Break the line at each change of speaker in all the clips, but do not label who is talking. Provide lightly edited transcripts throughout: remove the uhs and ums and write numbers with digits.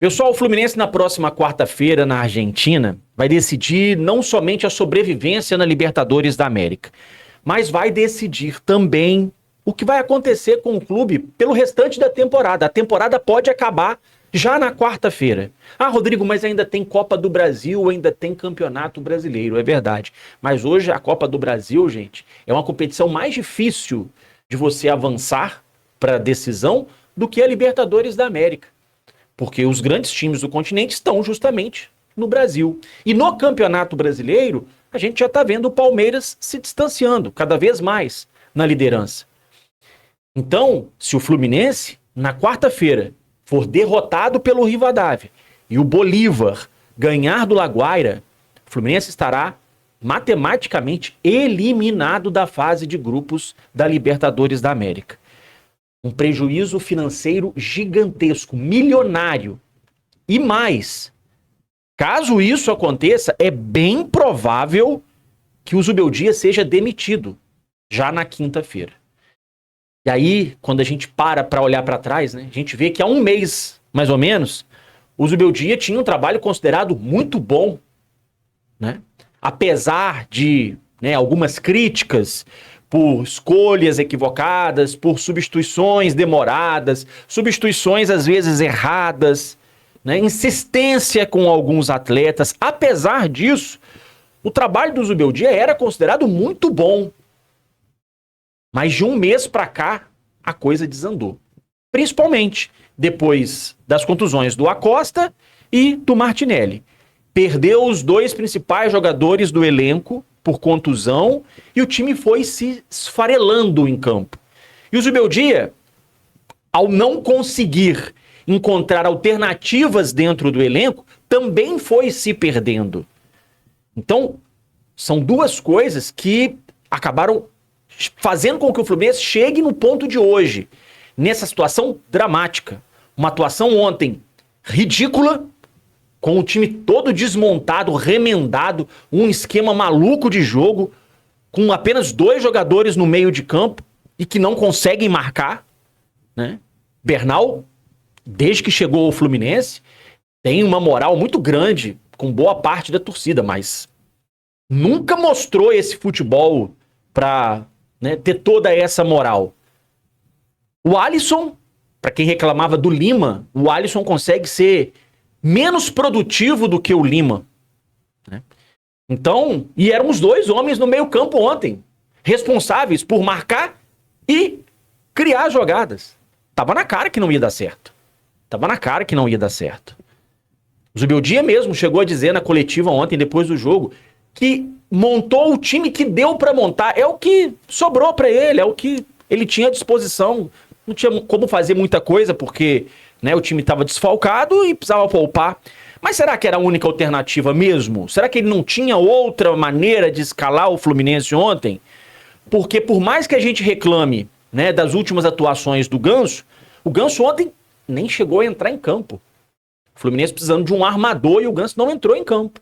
Pessoal, o Fluminense na próxima quarta-feira na Argentina vai decidir não somente a sobrevivência na Libertadores da América, mas vai decidir também o que vai acontecer com o clube pelo restante da temporada. A temporada pode acabar já na quarta-feira. Ah, Rodrigo, mas ainda tem Copa do Brasil, ainda tem Campeonato Brasileiro, é verdade. Mas hoje a Copa do Brasil, gente, é uma competição mais difícil de você avançar para a decisão do que a Libertadores da América. Porque os grandes times do continente estão justamente no Brasil. E no Campeonato Brasileiro, a gente já está vendo o Palmeiras se distanciando cada vez mais na liderança. Então, se o Fluminense, na quarta-feira, for derrotado pelo Rivadavia e o Bolívar ganhar do Laguaira, o Fluminense estará matematicamente eliminado da fase de grupos da Libertadores da América. Um prejuízo financeiro gigantesco, milionário. E mais, caso isso aconteça, é bem provável que o Zubeldia seja demitido já na quinta-feira. E aí, quando a gente para olhar para trás, né, a gente vê que há um mês, mais ou menos, o Zubeldia tinha um trabalho considerado muito bom, né? Apesar de, né, algumas críticas por escolhas equivocadas, por substituições demoradas, substituições às vezes erradas, né? Insistência com alguns atletas. Apesar disso, o trabalho do Zubeldia era considerado muito bom. Mas de um mês para cá, a coisa desandou. Principalmente depois das contusões do Acosta e do Martinelli. Perdeu os dois principais jogadores do elenco por contusão e o time foi se esfarelando em campo. E o Zubeldia, ao não conseguir encontrar alternativas dentro do elenco, também foi se perdendo. Então, são duas coisas que acabaram fazendo com que o Fluminense chegue no ponto de hoje, nessa situação dramática. Uma atuação ontem ridícula, com o time todo desmontado, remendado, um esquema maluco de jogo, com apenas dois jogadores no meio de campo e que não conseguem marcar, né? Bernal, desde que chegou ao Fluminense, tem uma moral muito grande com boa parte da torcida, mas nunca mostrou esse futebol para, né, ter toda essa moral. O Alisson, para quem reclamava do Lima, o Alisson consegue ser menos produtivo do que o Lima, né? Então, e eram os dois homens no meio campo ontem, responsáveis por marcar e criar jogadas. Tava na cara que não ia dar certo. Tava na cara que não ia dar certo. O Zubeldia mesmo chegou a dizer na coletiva ontem, depois do jogo, que montou o time que deu para montar. É o que sobrou para ele, é o que ele tinha à disposição. Não tinha como fazer muita coisa, porque, né, o time estava desfalcado e precisava poupar. Mas será que era a única alternativa mesmo? Será que ele não tinha outra maneira de escalar o Fluminense ontem? Porque por mais que a gente reclame, né, das últimas atuações do Ganso, o Ganso ontem nem chegou a entrar em campo. O Fluminense precisando de um armador e o Ganso não entrou em campo.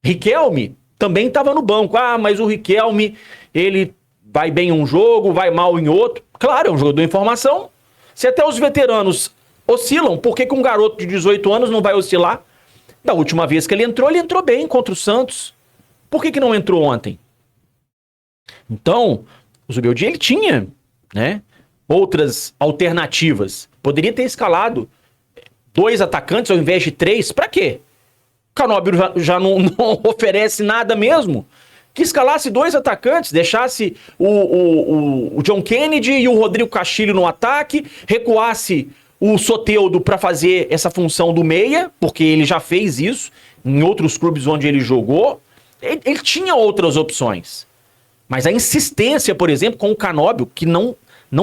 Riquelme também estava no banco. Ah, mas o Riquelme, ele vai bem em um jogo, vai mal em outro. Claro, é um jogador em formação. Se até os veteranos oscilam, por que um garoto de 18 anos não vai oscilar? Da última vez que ele entrou bem contra o Santos. Por que não entrou ontem? Então, o Zubeldia, ele tinha, né, outras alternativas. Poderia ter escalado 2 atacantes ao invés de 3. Pra quê? O Canóbio já não oferece nada mesmo. Que escalasse 2 atacantes, deixasse o John Kennedy e o Rodrigo Castilho no ataque, recuasse o Soteldo para fazer essa função do meia, porque ele já fez isso em outros clubes onde ele jogou. Ele tinha outras opções. Mas a insistência, por exemplo, com o Canóbio, que não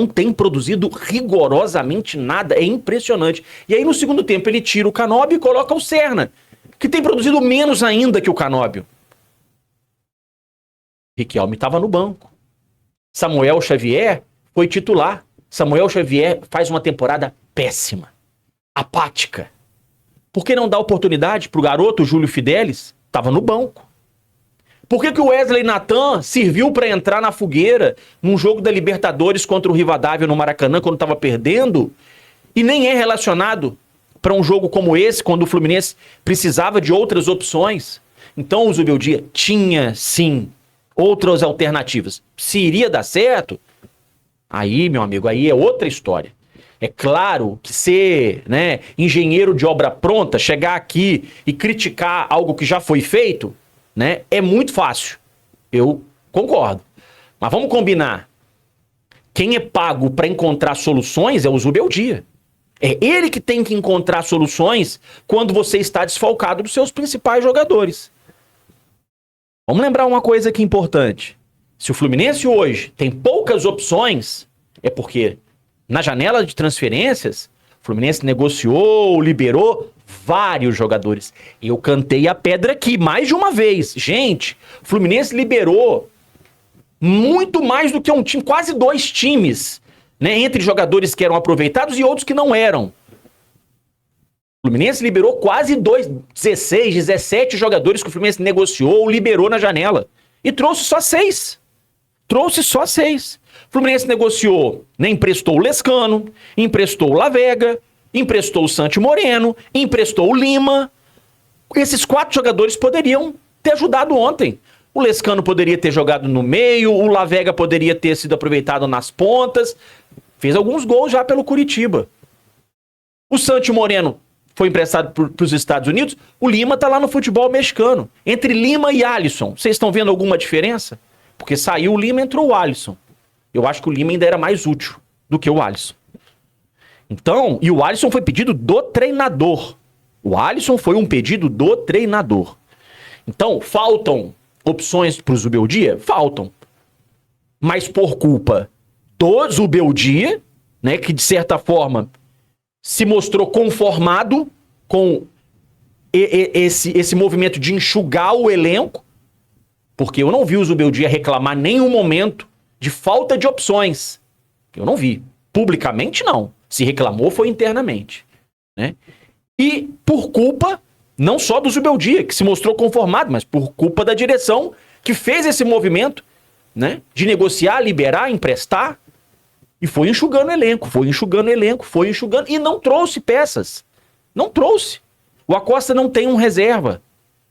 tem produzido rigorosamente nada, é impressionante. E aí no segundo tempo ele tira o Canóbio e coloca o Serna, que tem produzido menos ainda que o Canóbio. Riquelme estava no banco. Samuel Xavier foi titular. Samuel Xavier faz uma temporada péssima, apática. Por que não dá oportunidade pro garoto Júlio Fidelis? Estava no banco. Por que o Wesley Nathan serviu para entrar na fogueira num jogo da Libertadores contra o Rivadavia no Maracanã quando estava perdendo e nem é relacionado para um jogo como esse, quando o Fluminense precisava de outras opções? Então o Zubeldia tinha, sim, outras alternativas. Se iria dar certo, aí, meu amigo, aí é outra história. É claro que ser, né, engenheiro de obra pronta, chegar aqui e criticar algo que já foi feito, né, é muito fácil. Eu concordo. Mas vamos combinar. Quem é pago para encontrar soluções é o Zubeldia. É ele que tem que encontrar soluções quando você está desfalcado dos seus principais jogadores. Vamos lembrar uma coisa aqui importante. Se o Fluminense hoje tem poucas opções, é porque na janela de transferências, o Fluminense negociou, liberou vários jogadores. Eu cantei a pedra aqui mais de uma vez. Gente, o Fluminense liberou muito mais do que um time, quase 2 times, né, entre jogadores que eram aproveitados e outros que não eram. O Fluminense liberou quase 16, 17 jogadores que o Fluminense negociou, liberou na janela. E trouxe só 6. Trouxe só 6. O Fluminense negociou, né, emprestou o Lescano, emprestou o Lavega, emprestou o Santi Moreno, emprestou o Lima. Esses 4 jogadores poderiam ter ajudado ontem. O Lescano poderia ter jogado no meio, o Lavega poderia ter sido aproveitado nas pontas. Fez alguns gols já pelo Curitiba. O Santi Moreno foi emprestado para os Estados Unidos. O Lima tá lá no futebol mexicano. Entre Lima e Alisson, vocês estão vendo alguma diferença? Porque saiu o Lima, entrou o Alisson. Eu acho que o Lima ainda era mais útil do que o Alisson. Então, e o Alisson foi pedido do treinador. O Alisson foi um pedido do treinador. Então, faltam opções para o Zubeldia? Faltam. Mas por culpa do Zubeldia, né, que de certa forma se mostrou conformado com esse movimento de enxugar o elenco, porque eu não vi o Zubeldia reclamar em nenhum momento de falta de opções. Eu não vi. Publicamente, não. Se reclamou, foi internamente, né? E por culpa, não só do Zubeldia, que se mostrou conformado, mas por culpa da direção que fez esse movimento, né, de negociar, liberar, emprestar, e foi enxugando elenco, e não trouxe peças. Não trouxe. O Acosta não tem um reserva.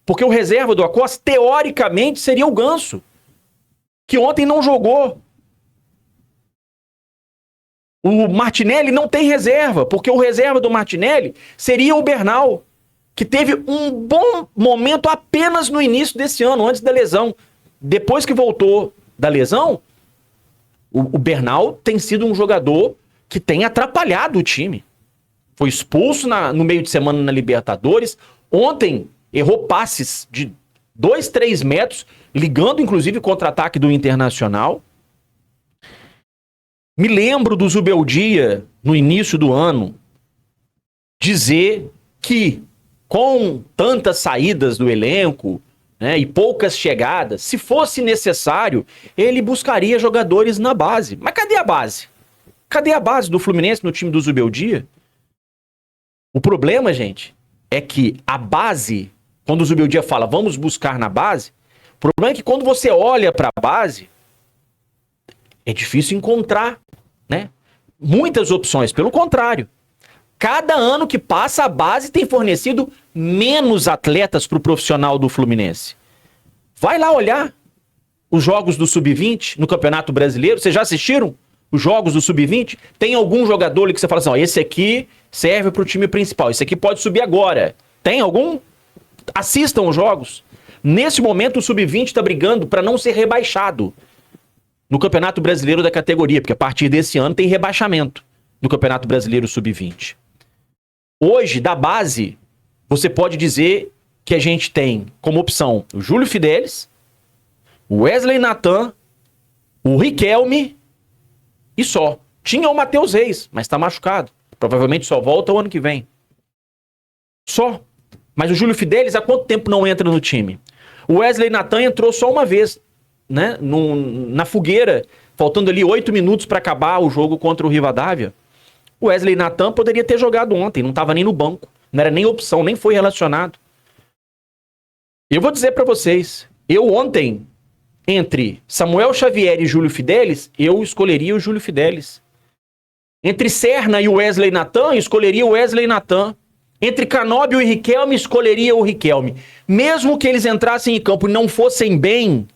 Porque o reserva do Acosta, teoricamente, seria o Ganso, que ontem não jogou. O Martinelli não tem reserva, porque o reserva do Martinelli seria o Bernal, que teve um bom momento apenas no início desse ano, antes da lesão. Depois que voltou da lesão, o Bernal tem sido um jogador que tem atrapalhado o time. Foi expulso no meio de semana na Libertadores. Ontem errou passes de 2, 3 metros, ligando inclusive o contra-ataque do Internacional. Me lembro do Zubeldia, no início do ano, dizer que com tantas saídas do elenco, né, e poucas chegadas, se fosse necessário, ele buscaria jogadores na base. Mas cadê a base? Cadê a base do Fluminense no time do Zubeldia? O problema, gente, é que a base, quando o Zubeldia fala vamos buscar na base, o problema é que quando você olha para a base, é difícil encontrar, né, muitas opções. Pelo contrário, cada ano que passa, a base tem fornecido menos atletas para o profissional do Fluminense. Vai lá olhar os jogos do Sub-20 no Campeonato Brasileiro. Vocês já assistiram os jogos do Sub-20? Tem algum jogador ali que você fala assim, ó, esse aqui serve para o time principal, esse aqui pode subir agora. Tem algum? Assistam os jogos. Nesse momento, o Sub-20 está brigando para não ser rebaixado no Campeonato Brasileiro da categoria, porque a partir desse ano tem rebaixamento no Campeonato Brasileiro Sub-20. Hoje, da base, você pode dizer que a gente tem como opção o Júlio Fidelis, o Wesley Natan, o Riquelme e só. Tinha o Matheus Reis, mas está machucado. Provavelmente só volta o ano que vem. Só. Mas o Júlio Fidelis há quanto tempo não entra no time? O Wesley Natan entrou só uma vez, né, na fogueira, faltando ali 8 minutos para acabar o jogo contra o Rivadavia. O Wesley Natan poderia ter jogado ontem, não estava nem no banco, não era nem opção, nem foi relacionado. Eu vou dizer para vocês, eu ontem, entre Samuel Xavier e Júlio Fidelis, eu escolheria o Júlio Fidelis. Entre Serna e o Wesley Natan, eu escolheria o Wesley Natan. Entre Canóbio e Riquelme, escolheria o Riquelme. Mesmo que eles entrassem em campo e não fossem bem,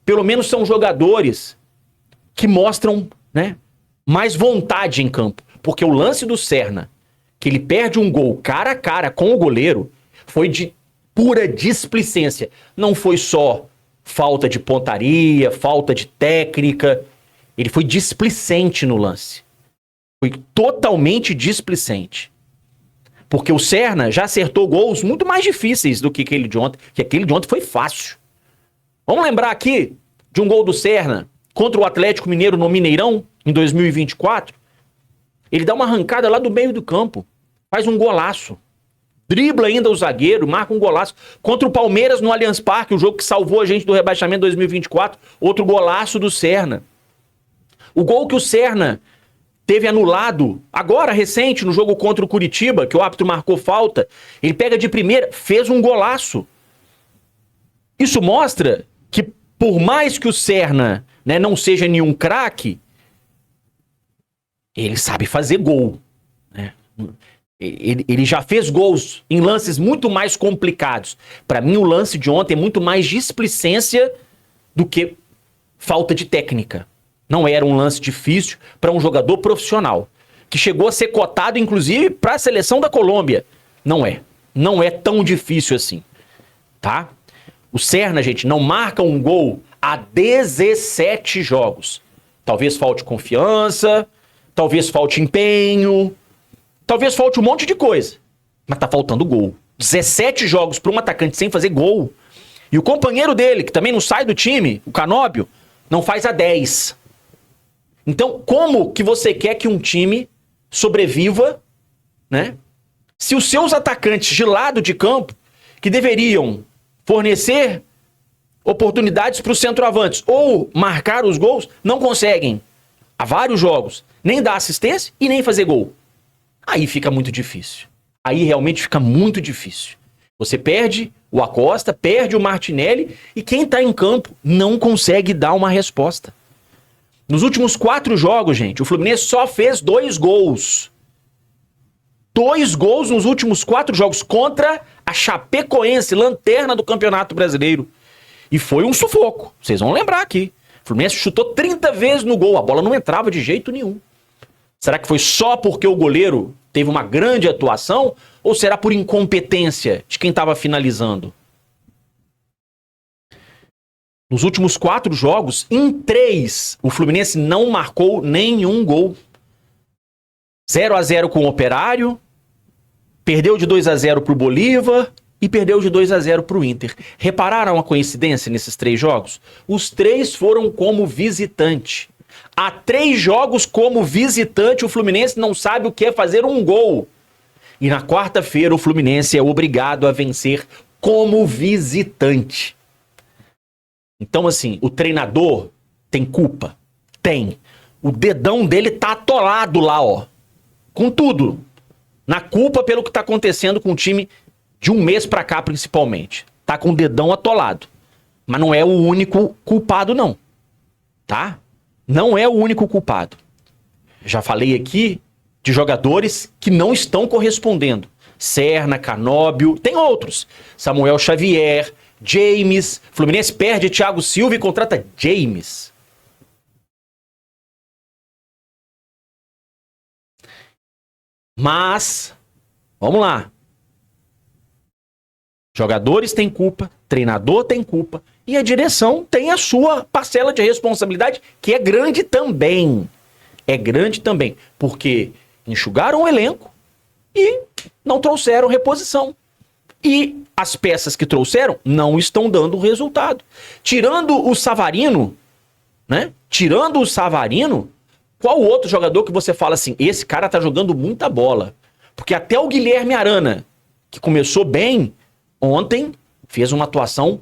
pelo menos são jogadores que mostram, né, mais vontade em campo. Porque o lance do Serna, que ele perde um gol cara a cara com o goleiro, foi de pura displicência. Não foi só falta de pontaria, falta de técnica. Ele foi displicente no lance. Foi totalmente displicente. Porque o Serna já acertou gols muito mais difíceis do que aquele de ontem. Que aquele de ontem foi fácil. Vamos lembrar aqui de um gol do Serna contra o Atlético Mineiro no Mineirão, em 2024. Ele dá uma arrancada lá do meio do campo. Faz um golaço. Dribla ainda o zagueiro, marca um golaço. Contra o Palmeiras no Allianz Parque, o jogo que salvou a gente do rebaixamento 2024. Outro golaço do Serna. O gol que o Serna teve anulado, agora, recente, no jogo contra o Curitiba, que o árbitro marcou falta, ele pega de primeira, fez um golaço. Isso mostra que, por mais que o Serna, né, não seja nenhum craque, ele sabe fazer gol. Né? Ele já fez gols em lances muito mais complicados. Para mim, o lance de ontem é muito mais displicência do que falta de técnica. Não era um lance difícil para um jogador profissional, que chegou a ser cotado, inclusive, para a seleção da Colômbia. Não é. Não é tão difícil assim. Tá? O Serna, gente, não marca um gol há 17 jogos. Talvez falte confiança, talvez falte empenho, talvez falte um monte de coisa. Mas tá faltando gol. 17 jogos para um atacante sem fazer gol. E o companheiro dele, que também não sai do time, o Canóbio, não faz a 10. Então, como que você quer que um time sobreviva, né? Se os seus atacantes de lado de campo, que deveriam fornecer oportunidades para os centroavantes ou marcar os gols, não conseguem, há vários jogos, nem dar assistência e nem fazer gol. Aí fica muito difícil. Aí realmente fica muito difícil. Você perde o Acosta, perde o Martinelli e quem está em campo não consegue dar uma resposta. Nos últimos 4 jogos, gente, o Fluminense só fez 2 gols. 2 gols nos últimos 4 jogos contra a Chapecoense, lanterna do Campeonato Brasileiro. E foi um sufoco. Vocês vão lembrar aqui. O Fluminense chutou 30 vezes no gol. A bola não entrava de jeito nenhum. Será que foi só porque o goleiro teve uma grande atuação? Ou será por incompetência de quem estava finalizando? Nos últimos 4 jogos, em 3, o Fluminense não marcou nenhum gol. 0-0 com o Operário, perdeu de 2-0 pro Bolívar e perdeu de 2-0 pro Inter. Repararam a coincidência nesses 3 jogos? Os 3 foram como visitante. Há 3 jogos como visitante, o Fluminense não sabe o que é fazer um gol. E na quarta-feira, o Fluminense é obrigado a vencer como visitante. Então, assim, o treinador tem culpa? Tem. O dedão dele tá atolado lá, ó. Com tudo. Na culpa pelo que tá acontecendo com o time de um mês pra cá, principalmente. Tá com o dedão atolado. Mas não é o único culpado, não. Tá? Não é o único culpado. Já falei aqui de jogadores que não estão correspondendo. Serna, Canóbio, tem outros. Samuel Xavier, James. Fluminense perde Thiago Silva e contrata James. Mas, vamos lá. Jogadores têm culpa, treinador tem culpa e a direção tem a sua parcela de responsabilidade, que é grande também. É grande também, porque enxugaram o elenco e não trouxeram reposição. E as peças que trouxeram não estão dando resultado. Tirando o Savarino, né? Tirando o Savarino, qual outro jogador que você fala assim, esse cara tá jogando muita bola? Porque até o Guilherme Arana, que começou bem, ontem fez uma atuação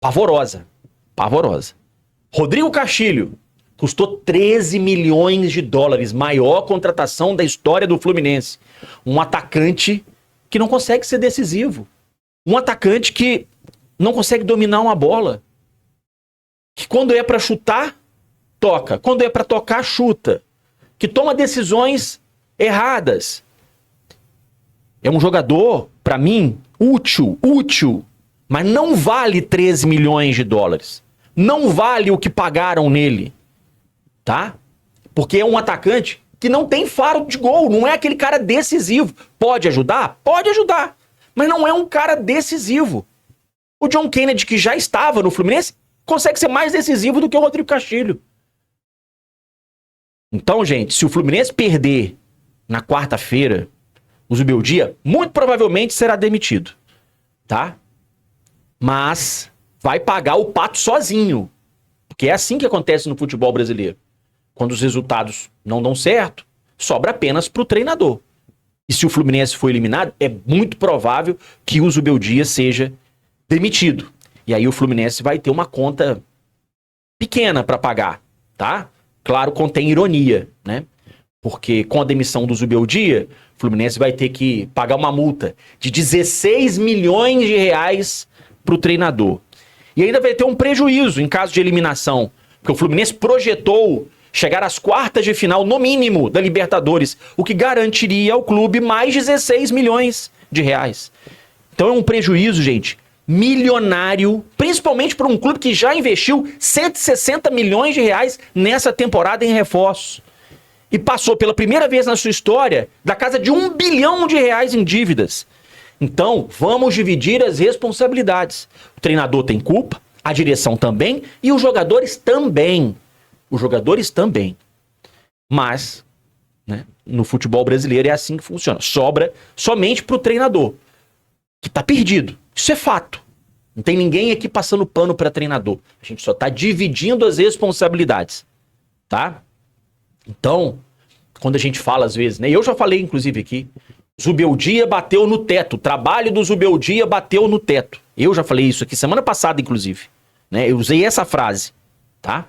pavorosa. Pavorosa. Rodrigo Castilho custou 13 milhões de dólares, maior contratação da história do Fluminense. Um atacante que não consegue ser decisivo. Um atacante que não consegue dominar uma bola. Que quando é pra chutar, toca. Quando é pra tocar, chuta. Que toma decisões erradas. É um jogador, pra mim, útil, mas não vale 13 milhões de dólares. Não vale o que pagaram nele, tá? Porque é um atacante que não tem faro de gol, não é aquele cara decisivo. Pode ajudar? Pode ajudar, mas não é um cara decisivo. O John Kennedy, que já estava no Fluminense, consegue ser mais decisivo do que o Rodrigo Castilho. Então, gente, se o Fluminense perder na quarta-feira, o Zubeldia muito provavelmente será demitido, tá? Mas vai pagar o pato sozinho, porque é assim que acontece no futebol brasileiro. Quando os resultados não dão certo, sobra apenas pro treinador. E se o Fluminense for eliminado, é muito provável que o Zubeldia seja demitido. E aí o Fluminense vai ter uma conta pequena para pagar, tá? Claro, contém ironia, né? Porque com a demissão do Zubeldia, o Fluminense vai ter que pagar uma multa de 16 milhões de reais pro treinador. E ainda vai ter um prejuízo em caso de eliminação, porque o Fluminense projetou chegar às quartas de final, no mínimo, da Libertadores, o que garantiria ao clube mais 16 milhões de reais. Então é um prejuízo, gente, milionário, principalmente para um clube que já investiu 160 milhões de reais nessa temporada em reforços. E passou pela primeira vez na sua história da casa de 1 bilhão de reais em dívidas. Então, vamos dividir as responsabilidades. O treinador tem culpa, a direção também e os jogadores também. Os jogadores também. Mas, né, no futebol brasileiro é assim que funciona. Sobra somente pro treinador, que tá perdido. Isso é fato. Não tem ninguém aqui passando pano para treinador. A gente só tá dividindo as responsabilidades, tá? Então, quando a gente fala às vezes, né? Eu já falei inclusive aqui, Zubeldia bateu no teto. O trabalho do Zubeldia bateu no teto. Eu já falei isso aqui semana passada, inclusive, né? Eu usei essa frase, tá?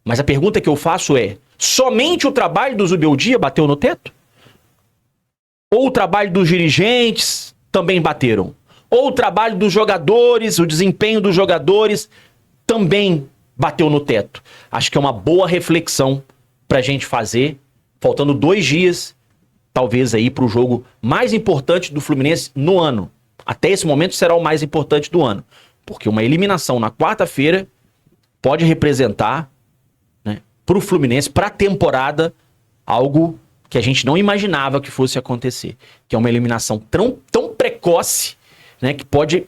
Mas a pergunta que eu faço é: somente o trabalho do Zubeldia bateu no teto? Ou o trabalho dos dirigentes também bateram? Ou o trabalho dos jogadores, o desempenho dos jogadores também bateu no teto? Acho que é uma boa reflexão pra gente fazer, faltando 2 dias, talvez aí pro jogo mais importante do Fluminense no ano. Até esse momento será o mais importante do ano. Porque uma eliminação na quarta-feira pode representar, né, pro Fluminense, pra temporada, algo que a gente não imaginava que fosse acontecer. Que é uma eliminação tão precoce, né, que pode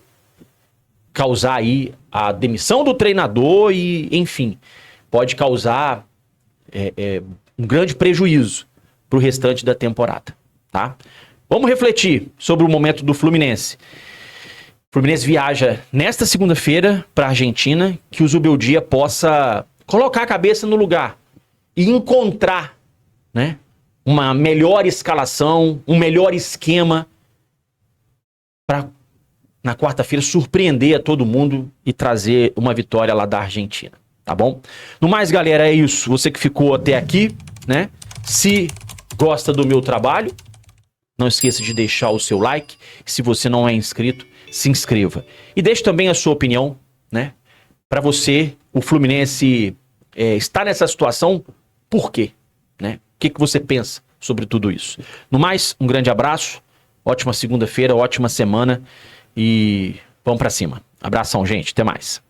causar aí a demissão do treinador e, enfim, pode causar um grande prejuízo pro restante da temporada, tá? Vamos refletir sobre o momento do Fluminense. O Fluminense viaja nesta segunda-feira para a Argentina, que o Zubeldia possa colocar a cabeça no lugar e encontrar, né, uma melhor escalação, um melhor esquema para na quarta-feira surpreender a todo mundo e trazer uma vitória lá da Argentina, tá bom? No mais, galera, é isso. Você que ficou até aqui, né? Se gosta do meu trabalho, não esqueça de deixar o seu like. Se você não é inscrito, se inscreva. E deixe também a sua opinião, né? Para você, o Fluminense está nessa situação, por quê? Né? O que você pensa sobre tudo isso? No mais, um grande abraço, ótima segunda-feira, ótima semana e vamos pra cima. Abração, gente. Até mais.